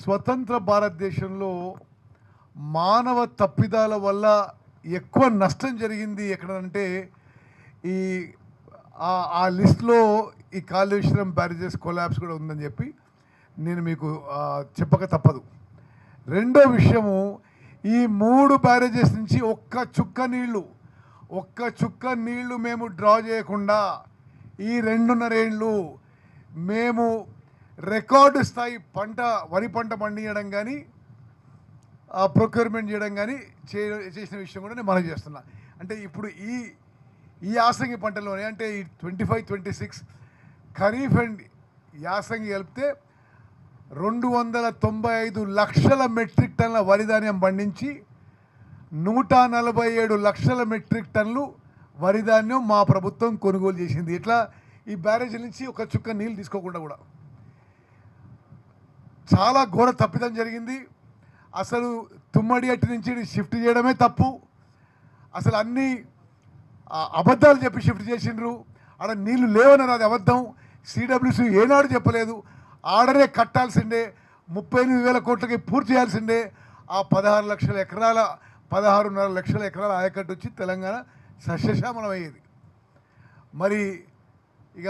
స్వతంత్ర భారతదేశంలో మానవ తప్పిదాల వల్ల ఎక్కువ నష్టం జరిగింది ఎక్కడంటే ఈ ఆ లిస్ట్లో ఈ కాళేశ్వరం బ్యారేజెస్ కొలాప్స్ కూడా ఉందని చెప్పి నేను మీకు చెప్పక తప్పదు. రెండో విషయము, ఈ 3 బ్యారేజెస్ నుంచి ఒక్క చుక్క నీళ్లు మేము డ్రా చేయకుండా ఈ 2.5 ఏళ్ళు మేము రికార్డు స్థాయి వరి పంట పండించడం కానీ ప్రొక్యూర్మెంట్ చేయడం కానీ చేసిన విషయం కూడా నేను మనవి చేస్తున్నా. అంటే ఇప్పుడు ఈ యాసంగి పంటలోనే అంటే ఈ 25-26 ఖరీఫ్ అండ్ యాసంగి కలిపితే 295 లక్షల మెట్రిక్ టన్నుల వరి ధాన్యం పండించి 147 లక్షల మెట్రిక్ టన్నులు వరి ధాన్యం మా ప్రభుత్వం కొనుగోలు చేసింది. ఇట్లా ఈ బ్యారేజీ నుంచి ఒక చుక్క నీళ్ళు తీసుకోకుండా కూడా చాలా ఘోర తప్పిదం జరిగింది. అసలు తుమ్మడి అట్టి నుంచి షిఫ్ట్ చేయడమే తప్పు. అసలు అన్నీ అబద్ధాలు చెప్పి షిఫ్ట్ చేసిండ్రు. ఆడ నీళ్లు లేవన్నారు, అది అబద్ధం. సిడబ్ల్యూసి ఏనాడు చెప్పలేదు. ఆర్డరే కట్టాల్సిందే, 38,000 కోట్లకి పూర్తి చేయాల్సిందే. ఆ 16 లక్షల ఎకరాల 16.5 లక్షల ఎకరాల ఆయకట్టు వచ్చి తెలంగాణ సస్యశ్యామలం అయ్యేది. మరి ఇక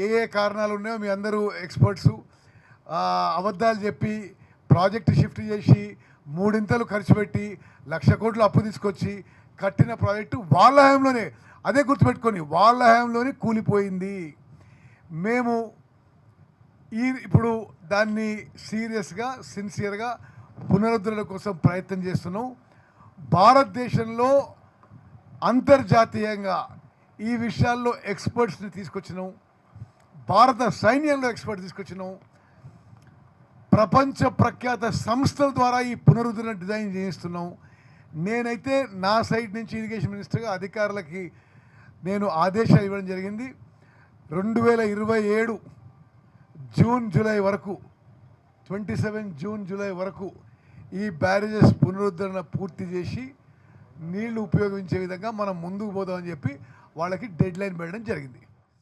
ఏ కారణాలు ఉన్నాయో మీ అందరూ ఎక్స్పర్ట్సు అబద్ధాలు చెప్పి ప్రాజెక్టు షిఫ్ట్ చేసి 3 ఖర్చు పెట్టి 1,00,000 కోట్లు అప్పు తీసుకొచ్చి కట్టిన ప్రాజెక్టు వాళ్ళ హయాంలోనే, అదే గుర్తుపెట్టుకొని, వాళ్ళ హయాంలోనే కూలిపోయింది. మేము ఇప్పుడు దాన్ని సీరియస్గా సిన్సియర్గా పునరుద్ధరణ కోసం ప్రయత్నం చేస్తున్నాం. భారతదేశంలో అంతర్జాతీయంగా ఈ విషయాల్లో ఎక్స్పర్ట్స్ని తీసుకొచ్చినాం. భారత సైన్యంలో ఎక్స్పర్ట్ తీసుకొచ్చినాం. ప్రపంచ ప్రఖ్యాత సంస్థల ద్వారా ఈ పునరుద్ధరణ డిజైన్ చేయిస్తున్నాం. నేనైతే నా సైడ్ నుంచి ఇరిగేషన్ మినిస్టర్గా అధికారులకి నేను ఆదేశాలు ఇవ్వడం జరిగింది. 2027 జూన్-జూలై వరకు, 27 జూన్-జూలై వరకు ఈ బ్యారేజెస్ పునరుద్ధరణ పూర్తి చేసి నీళ్లు ఉపయోగించే విధంగా మనం ముందుకు పోదామని చెప్పి వాళ్ళకి డెడ్ లైన్ పెట్టడం జరిగింది.